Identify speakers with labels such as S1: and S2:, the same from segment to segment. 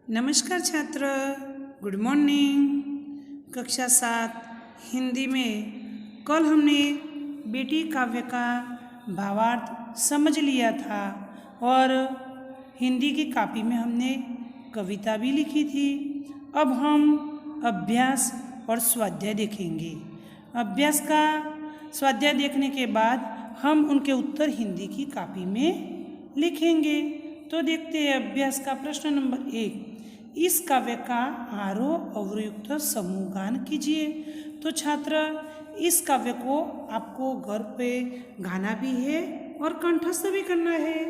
S1: नमस्कार छात्र, good morning. कक्षा 7 हिंदी में कल हमने बेटी काव्य का भावार्थ समझ लिया था और हिंदी की कॉपी में हमने कविता भी लिखी थी। अब हम अभ्यास और स्वाध्याय देखेंगे। अभ्यास का स्वाध्याय देखने के बाद हम उनके उत्तर हिंदी की कॉपी में लिखेंगे। तो देखते हैं अभ्यास का प्रश्न नंबर 1। इस काव्य का आरोह अवरोहयुक्त समूह गान कीजिए। तो छात्र, इस काव्य को आपको घर पे गाना भी है और कंठस्थ भी करना है।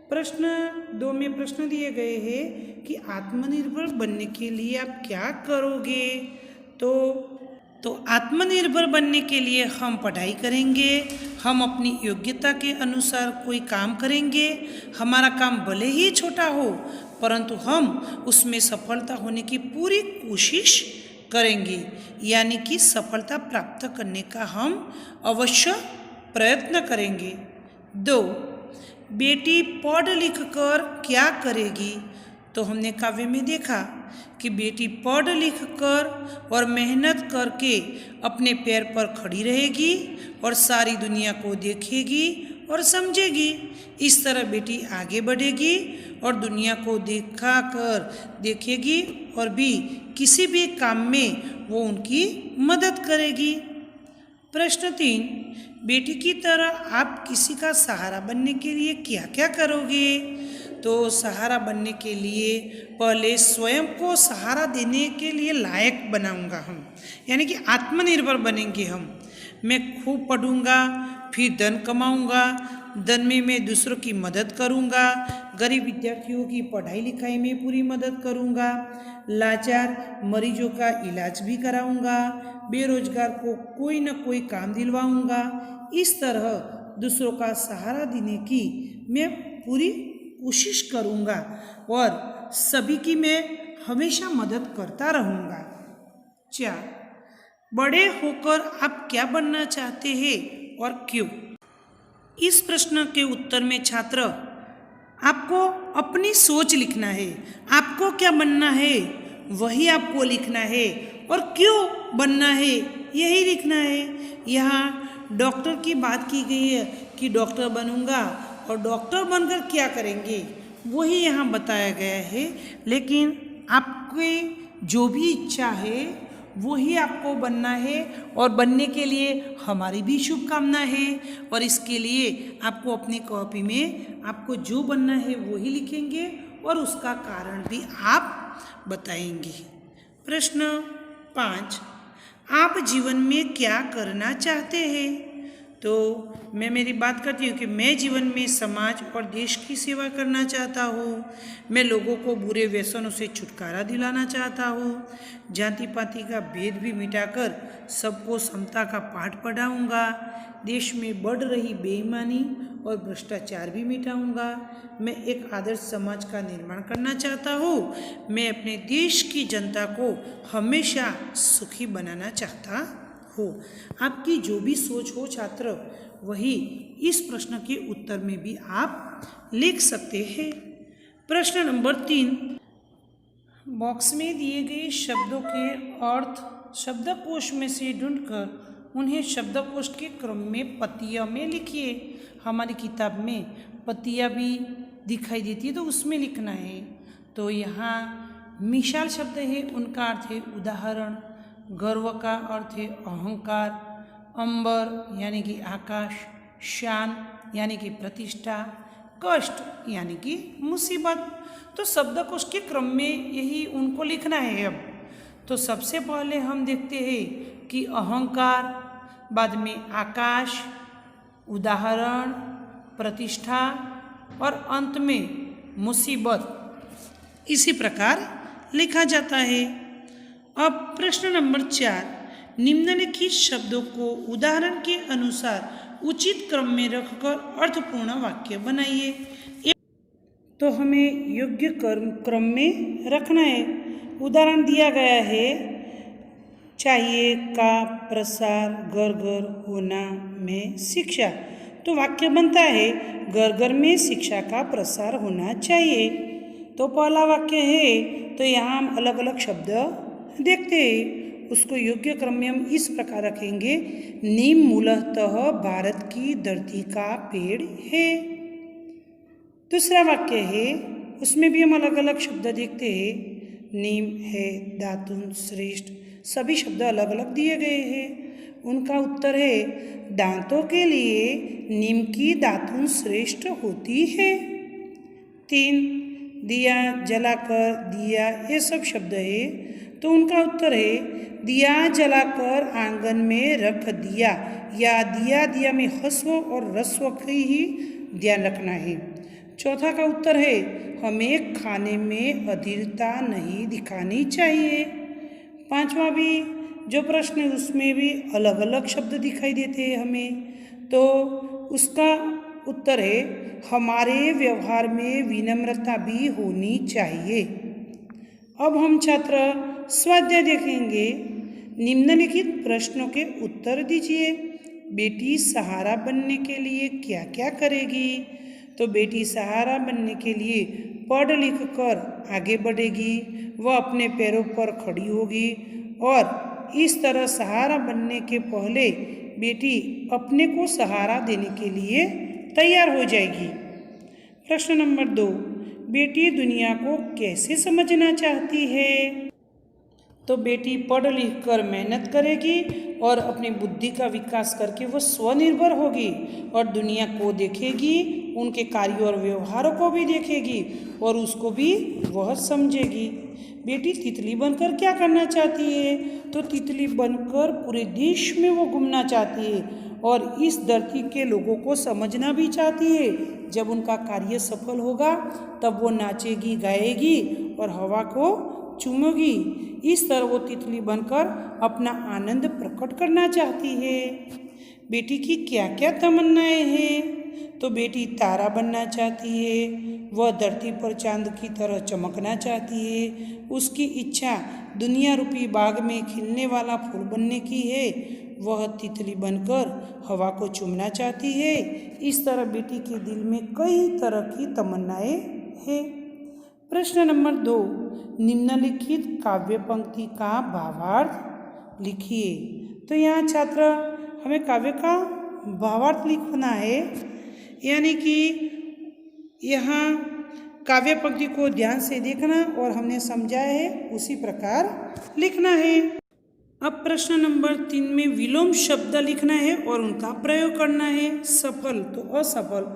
S1: प्रश्न 2 में प्रश्न दिए गए हैं कि आत्मनिर्भर बनने के लिए आप क्या करोगे। तो आत्मनिर्भर बनने के लिए हम पढ़ाई करेंगे, हम अपनी योग्यता के अनुसार कोई काम करेंगे। हमारा काम भले ही छोटा हो परंतु हम उसमें सफलता होने की पूरी कोशिश करेंगे, यानी कि सफलता प्राप्त करने का हम अवश्य प्रयत्न करेंगे। 2, बेटी पढ़ लिख कर क्या करेगी। तो हमने काव्य में देखा कि बेटी पढ़ लिख कर और मेहनत करके अपने पैर पर खड़ी रहेगी और सारी दुनिया को देखेगी और समझेगी। इस तरह बेटी आगे बढ़ेगी और दुनिया को देखेगी और भी किसी भी काम में वो उनकी मदद करेगी। प्रश्न 3, बेटी की तरह आप किसी का सहारा बनने के लिए क्या क्या करोगे। तो सहारा बनने के लिए पहले स्वयं को सहारा देने के लिए लायक बनाऊंगा हम, यानी कि आत्मनिर्भर बनेंगे हम। मैं खूब पढ़ूंगा, फिर धन कमाऊंगा, धन में मैं दूसरों की मदद करूंगा, गरीब विद्यार्थियों की पढ़ाई लिखाई में पूरी मदद करूंगा, लाचार मरीजों का इलाज भी कराऊंगा, बेरोजगार को कोई न कोई काम दिलवाऊंगा। इस तरह दूसरों का सहारा देने की मैं पूरी कोशिश करूंगा और सभी की मैं हमेशा मदद करता रहूंगा। 4, बड़े होकर आप क्या बनना चाहते हैं और क्यों। इस प्रश्न के उत्तर में छात्र आपको अपनी सोच लिखना है। आपको क्या बनना है वही आपको लिखना है और क्यों बनना है यही लिखना है। यहाँ डॉक्टर की बात की गई है कि डॉक्टर बनूंगा और डॉक्टर बनकर क्या करेंगे वही यहाँ बताया गया है, लेकिन आपकी जो भी इच्छा है वही आपको बनना है और बनने के लिए हमारी भी शुभकामना है। और इसके लिए आपको अपनी कॉपी में आपको जो बनना है वही लिखेंगे और उसका कारण भी आप बताएंगे। प्रश्न 5, आप जीवन में क्या करना चाहते हैं। तो मैं मेरी बात करती हूँ कि मैं जीवन में समाज और देश की सेवा करना चाहता हूँ। मैं लोगों को बुरे व्यसनों से छुटकारा दिलाना चाहता हूँ। जाति पाति का भेद भी मिटाकर सबको समता का पाठ पढ़ाऊँगा। देश में बढ़ रही बेईमानी और भ्रष्टाचार भी मिटाऊँगा। मैं एक आदर्श समाज का निर्माण करना चाहता हूँ। मैं अपने देश की जनता को हमेशा सुखी बनाना चाहता हो। आपकी जो भी सोच हो छात्र वही इस प्रश्न के उत्तर में भी आप लिख सकते हैं। प्रश्न नंबर 3, बॉक्स में दिए गए शब्दों के अर्थ शब्दकोश में से ढूंढकर उन्हें शब्दकोश के क्रम में पत्तियां में लिखिए। हमारी किताब में पत्तियां भी दिखाई देती है तो उसमें लिखना है। तो यहाँ मिसाल शब्द है, उनका अर्थ है उदाहरण। गर्व का अर्थ है अहंकार। अंबर यानी कि आकाश। शान यानी कि प्रतिष्ठा। कष्ट यानी कि मुसीबत। तो शब्दकोश के क्रम में यही उनको लिखना है। अब तो सबसे पहले हम देखते हैं कि अहंकार, बाद में आकाश, उदाहरण, प्रतिष्ठा और अंत में मुसीबत। इसी प्रकार लिखा जाता है। अब प्रश्न नंबर 4, निम्नलिखित शब्दों को उदाहरण के अनुसार उचित क्रम में रखकर अर्थपूर्ण वाक्य बनाइए। तो हमें योग्य क्रम में रखना है। उदाहरण दिया गया है, चाहिए का प्रसार घर घर होना में शिक्षा। तो वाक्य बनता है घर घर में शिक्षा का प्रसार होना चाहिए। तो पहला वाक्य है तो यहाँ हम अलग अलग शब्द देखते हैं। उसको योग्य क्रम में हम इस प्रकार रखेंगे, नीम मूलतः भारत की धरती का पेड़ है। दूसरा वाक्य है, उसमें भी हम अलग अलग शब्द देखते हैं। नीम है, दातुन, श्रेष्ठ, सभी शब्द अलग अलग दिए गए हैं। उनका उत्तर है, दांतों के लिए नीम की दातुन श्रेष्ठ होती है। 3, दिया जलाकर, दिया, ये सब शब्द है, तो उनका उत्तर है, दिया जलाकर आंगन में रख दिया, या दिया, दिया में हस्व और रस्व का ही ध्यान रखना है। चौथा का उत्तर है, हमें खाने में अधीरता नहीं दिखानी चाहिए। पांचवा भी जो प्रश्न है उसमें भी अलग अलग शब्द दिखाई देते हैं हमें, तो उसका उत्तर है, हमारे व्यवहार में विनम्रता भी होनी चाहिए। अब हम छात्र स्वाध्याय देखेंगे। निम्नलिखित प्रश्नों के उत्तर दीजिए। बेटी सहारा बनने के लिए क्या क्या करेगी? तो बेटी सहारा बनने के लिए पढ़ लिख कर आगे बढ़ेगी, वह अपने पैरों पर खड़ी होगी और इस तरह सहारा बनने के पहले बेटी अपने को सहारा देने के लिए तैयार हो जाएगी। प्रश्न नंबर 2, बेटी दुनिया को कैसे समझना चाहती है? तो बेटी पढ़ लिख कर मेहनत करेगी और अपनी बुद्धि का विकास करके वह स्वनिर्भर होगी और दुनिया को देखेगी, उनके कार्यों और व्यवहारों को भी देखेगी और उसको भी वह समझेगी। बेटी तितली बनकर क्या करना चाहती है? तो तितली बनकर पूरे देश में वो घूमना चाहती है और इस धरती के लोगों को समझना भी चाहती है। जब उनका कार्य सफल होगा तब वो नाचेगी, गाएगी और हवा को चूमेगी। इस तरह वो तितली बनकर अपना आनंद प्रकट करना चाहती है। बेटी की क्या क्या तमन्नाएं हैं? तो बेटी तारा बनना चाहती है, वह धरती पर चांद की तरह चमकना चाहती है। उसकी इच्छा दुनिया रूपी बाग में खिलने वाला फूल बनने की है। वह तितली बनकर हवा को चूमना चाहती है। इस तरह बेटी के दिल में कई तरह की तमन्नाएं हैं। प्रश्न नंबर 2, निम्नलिखित काव्य पंक्ति का भावार्थ लिखिए। तो यहाँ छात्र हमें काव्य का भावार्थ लिखना है, यानी कि यहाँ काव्य पंक्ति को ध्यान से देखना और हमने समझाया है उसी प्रकार लिखना है। अब प्रश्न नंबर 3 में विलोम शब्द लिखना है और उनका प्रयोग करना है। सफल तो असफल,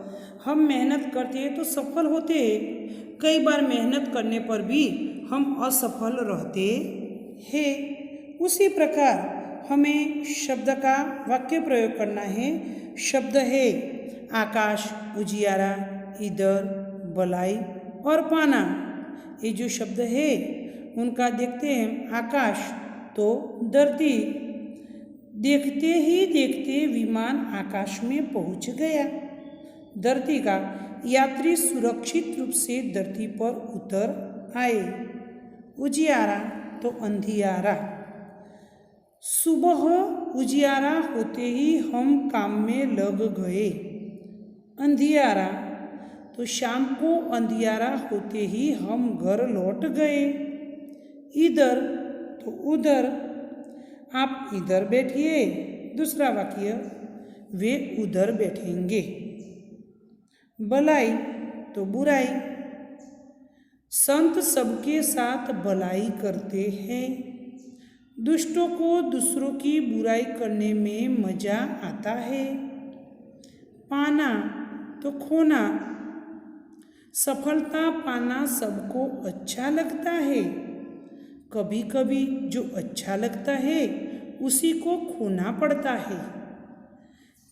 S1: हम मेहनत करते हैं तो सफल होते हैं, कई बार मेहनत करने पर भी हम असफल रहते हैं। उसी प्रकार हमें शब्द का वाक्य प्रयोग करना है। शब्द है आकाश, उजियारा, इधर, बलाई और पाना। ये जो शब्द है उनका देखते हैं। आकाश तो धरती, देखते ही देखते विमान आकाश में पहुंच गया। धरती का यात्री सुरक्षित रूप से धरती पर उतर आए। उजियारा तो अंधियारा, सुबह उजियारा होते ही हम काम में लग गए। अंधियारा तो शाम को अंधियारा होते ही हम घर लौट गए। इधर तो उधर, आप इधर बैठिए। दूसरा वाक्य, वे उधर बैठेंगे। भलाई तो बुराई, संत सबके साथ भलाई करते हैं। दुष्टों को दूसरों की बुराई करने में मजा आता है। पाना तो खोना, सफलता पाना सबको अच्छा लगता है। कभी कभी जो अच्छा लगता है उसी को खोना पड़ता है।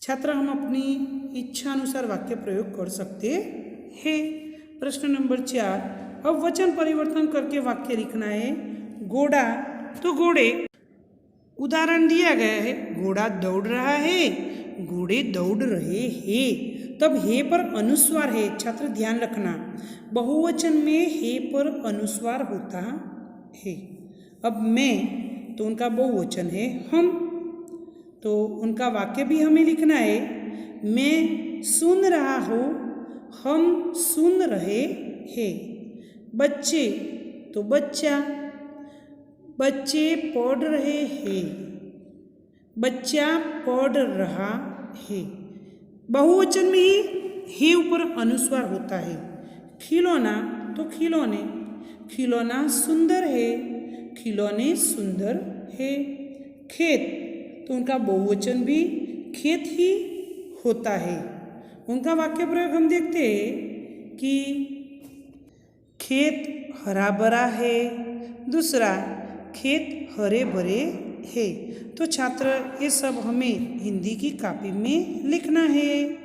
S1: छात्र हम अपनी इच्छा अनुसार वाक्य प्रयोग कर सकते हैं। प्रश्न नंबर 4, अब वचन परिवर्तन करके वाक्य लिखना है। घोड़ा तो घोड़े, उदाहरण दिया गया है, घोड़ा दौड़ रहा है, घोड़े दौड़ रहे हैं। तब हे पर अनुस्वार है, छात्र ध्यान रखना, बहुवचन में हे पर अनुस्वार होता है। अब मैं तो उनका बहुवचन है हम, तो उनका वाक्य भी हमें लिखना है। मैं सुन रहा हूँ, हम सुन रहे हैं। बच्चे तो बच्चा, बच्चे पढ़ रहे हैं, बच्चा पढ़ रहा है। बहुवचन में ही ऊपर अनुस्वार होता है। खिलौना तो खिलौने, खिलौना सुंदर है, खिलौने सुंदर है। खेत तो उनका बहुवचन भी खेत ही होता है। उनका वाक्य प्रयोग हम देखते हैं कि खेत हरा भरा है, दूसरा खेत हरे भरे है। तो छात्र ये सब हमें हिंदी की कॉपी में लिखना है।